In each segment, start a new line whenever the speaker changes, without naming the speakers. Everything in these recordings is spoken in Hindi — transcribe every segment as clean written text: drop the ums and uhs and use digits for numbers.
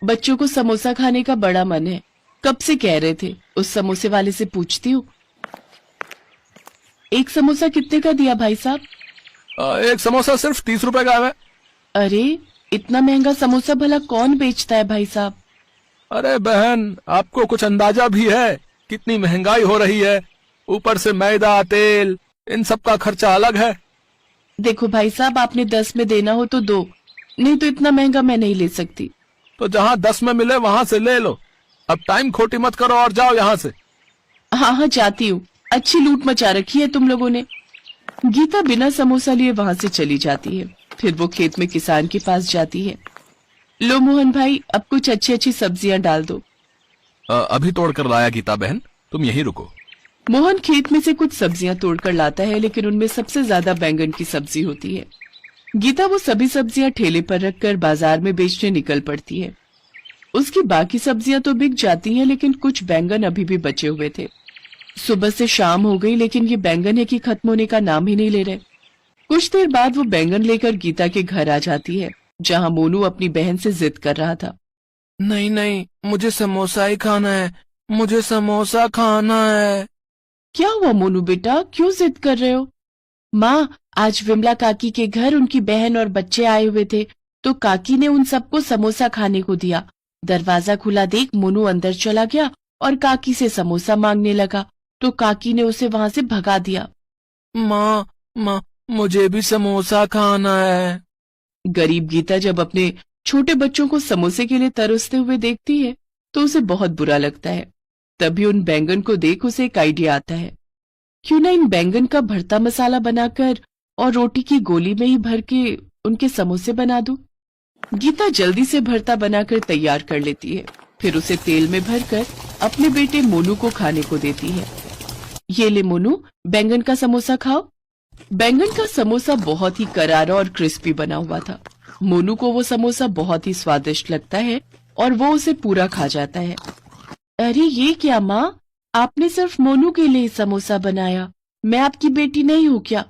बच्चों को समोसा खाने का बड़ा मन है। कब से कह रहे थे, उस समोसे वाले से पूछती हूँ। एक समोसा कितने का दिया भाई साहब?
एक समोसा सिर्फ 30 रुपए का है।
अरे इतना महंगा समोसा भला कौन बेचता है भाई साहब?
अरे बहन, आपको कुछ अंदाजा भी है कितनी महंगाई हो रही है? ऊपर से मैदा, तेल, इन सब का खर्चा अलग है।
देखो भाई साहब, आपने 10 में देना हो तो दो, नहीं तो इतना महंगा मैं नहीं ले सकती।
तो जहाँ 10 में मिले वहाँ से ले लो। अब टाइम खोटी मत करो और जाओ यहाँ से।
हाँ हाँ जाती हूँ, अच्छी लूट मचा रखी है तुम लोगों ने। गीता बिना समोसा लिए वहाँ से चली जाती है। फिर वो खेत में किसान के पास जाती है। लो मोहन भाई, अब कुछ अच्छी अच्छी सब्जियां डाल दो।
अभी तोड़ कर लाया गीता बहन, तुम यहीं रुको।
मोहन खेत में से कुछ सब्जियां तोड़कर लाता है, लेकिन उनमें सबसे ज्यादा बैंगन की सब्जी होती है। गीता वो सभी सब्जियां ठेले पर रखकर बाजार में बेचने निकल पड़ती है। उसकी बाकी सब्जियां तो बिक जाती हैं, लेकिन कुछ बैंगन अभी भी बचे हुए थे। सुबह से शाम हो गई, लेकिन ये बैंगन है कि खत्म होने का नाम ही नहीं ले रहे। कुछ देर बाद वो बैंगन लेकर गीता के घर आ जाती है, जहाँ मोनू अपनी बहन से जिद कर रहा था।
नहीं नहीं, मुझे समोसा ही खाना है, मुझे समोसा खाना है।
क्या हुआ मोनू बेटा, क्यों जिद कर रहे हो? माँ, आज विमला काकी के घर उनकी बहन और बच्चे आए हुए थे, तो काकी ने उन सबको समोसा खाने को दिया। दरवाजा खुला देख मोनू अंदर चला गया और काकी से समोसा मांगने लगा, तो काकी ने उसे वहाँ से भगा दिया।
माँ, मुझे भी समोसा खाना है।
गरीब गीता जब अपने छोटे बच्चों को समोसे के लिए तरसते हुए देखती है तो उसे बहुत बुरा लगता है। तभी उन बैंगन को देख उसे एक आइडिया आता है। क्यों ना इन बैंगन का भरता मसाला बनाकर और रोटी की गोली में ही भर के उनके समोसे बना दूं। गीता जल्दी से भरता बनाकर तैयार कर लेती है, फिर उसे तेल में भरकर अपने बेटे मोनू को खाने को देती है। ये ले मोनू, बैंगन का समोसा खाओ। बैंगन का समोसा बहुत ही करारा और क्रिस्पी बना हुआ था। मोनू को वो समोसा बहुत ही स्वादिष्ट लगता है और वो उसे पूरा खा जाता है। अरे ये क्या माँ, आपने सिर्फ मोनू के लिए समोसा बनाया, मैं आपकी बेटी नहीं हूँ क्या?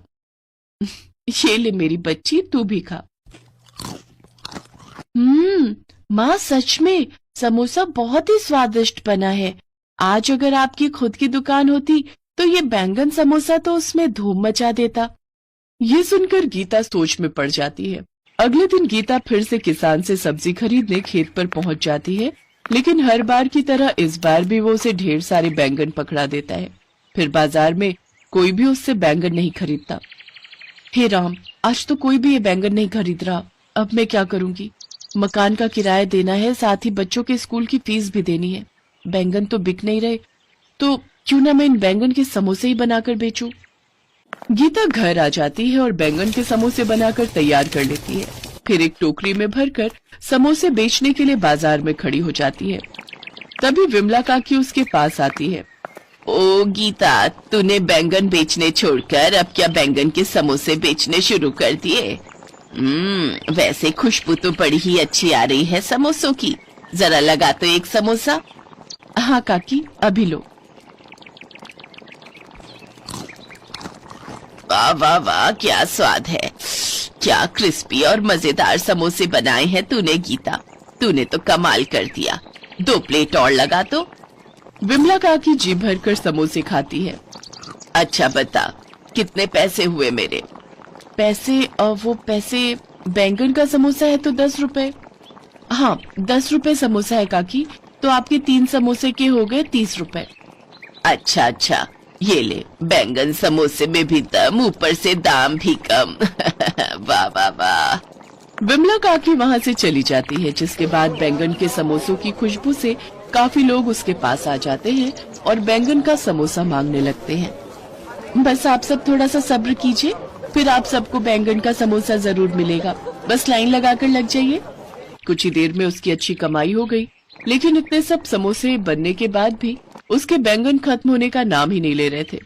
ये ले मेरी बच्ची, तू भी खा। माँ सच में समोसा बहुत ही स्वादिष्ट बना है। आज अगर आपकी खुद की दुकान होती तो ये बैंगन समोसा तो उसमें धूम मचा देता। ये सुनकर गीता सोच में पड़ जाती है। अगले दिन गीता फिर से किसान से सब्जी खरीदने खेत पर पहुंच जाती है, लेकिन हर बार की तरह इस बार भी वो उसे ढेर सारे बैंगन पकड़ा देता है। फिर बाजार में कोई भी उससे बैंगन नहीं खरीदता। हे राम, आज तो कोई भी ये बैंगन नहीं खरीद रहा। अब मैं क्या करूंगी? मकान का किराया देना है, साथ ही बच्चों के स्कूल की फीस भी देनी है। बैंगन तो बिक नहीं रहे, तो क्यों ना मैं इन बैंगन के समोसे ही बनाकर बेचूं। गीता घर आ जाती है और बैंगन के समोसे बनाकर तैयार कर लेती है। फिर एक टोकरी में भरकर समोसे बेचने के लिए बाजार में खड़ी हो जाती है। तभी विमला काकी उसके पास आती है। ओ गीता, तूने बैंगन बेचने छोड़कर अब क्या बैंगन के समोसे बेचने शुरू कर दिए? वैसे खुशबू तो बड़ी ही अच्छी आ रही है समोसों की, जरा लगा तो एक समोसा। हाँ काकी, अभी लो। वाह वाह वाह, क्या स्वाद है, क्या क्रिस्पी और मजेदार समोसे बनाए हैं तूने गीता, तूने तो कमाल कर दिया। 2 प्लेट और लगा तो। विमला काकी जी भरकर समोसे खाती है। अच्छा बता, कितने पैसे हुए मेरे? पैसे? वो पैसे, बैंगन का समोसा है तो 10 रुपए। हाँ 10 रुपए समोसा है काकी, तो आपके 3 समोसे के हो गए 30 रुपए। अच्छा, ये ले, बैंगन समोसे में भी दम, ऊपर से दाम भी कम। वाह वाह वाह। विमला काकी वहाँ से चली जाती है, जिसके बाद बैंगन के समोसों की खुशबू से काफी लोग उसके पास आ जाते हैं और बैंगन का समोसा मांगने लगते हैं। बस आप सब थोड़ा सा सब्र कीजिए, फिर आप सबको बैंगन का समोसा जरूर मिलेगा। बस लाइन लगाकर लग जाइए। कुछ ही देर में उसकी अच्छी कमाई हो गई, लेकिन इतने सब समोसे बनने के बाद भी उसके बैंगन खत्म होने का नाम ही नहीं ले रहे थे।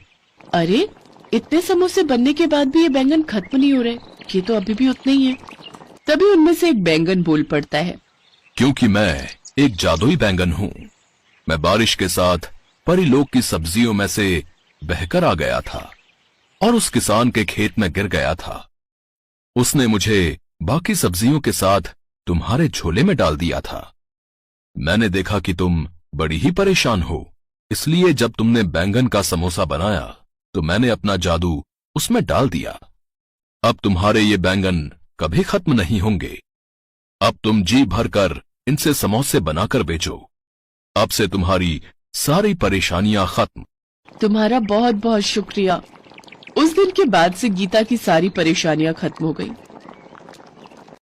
अरे, इतने समोसे बनने के बाद भी ये बैंगन खत्म नहीं हो रहे, ये तो अभी भी उतने ही है। तभी उनमें से एक बैंगन बोल पड़ता है।
क्योंकि मैं एक जादुई बैंगन हूँ, मैं बारिश के साथ परीलोक की सब्जियों में से बहकर आ गया था और उस किसान के खेत में गिर गया था। उसने मुझे बाकी सब्जियों के साथ तुम्हारे झोले में डाल दिया था। मैंने देखा कि तुम बड़ी ही परेशान हो, इसलिए जब तुमने बैंगन का समोसा बनाया तो मैंने अपना जादू उसमें डाल दिया। अब तुम्हारे ये बैंगन कभी खत्म नहीं होंगे। अब तुम जी भरकर इनसे समोसे बनाकर बेचो। अब से तुम्हारी सारी परेशानियां खत्म।
तुम्हारा बहुत बहुत शुक्रिया। उस दिन के बाद से गीता की सारी परेशानियां खत्म हो गई।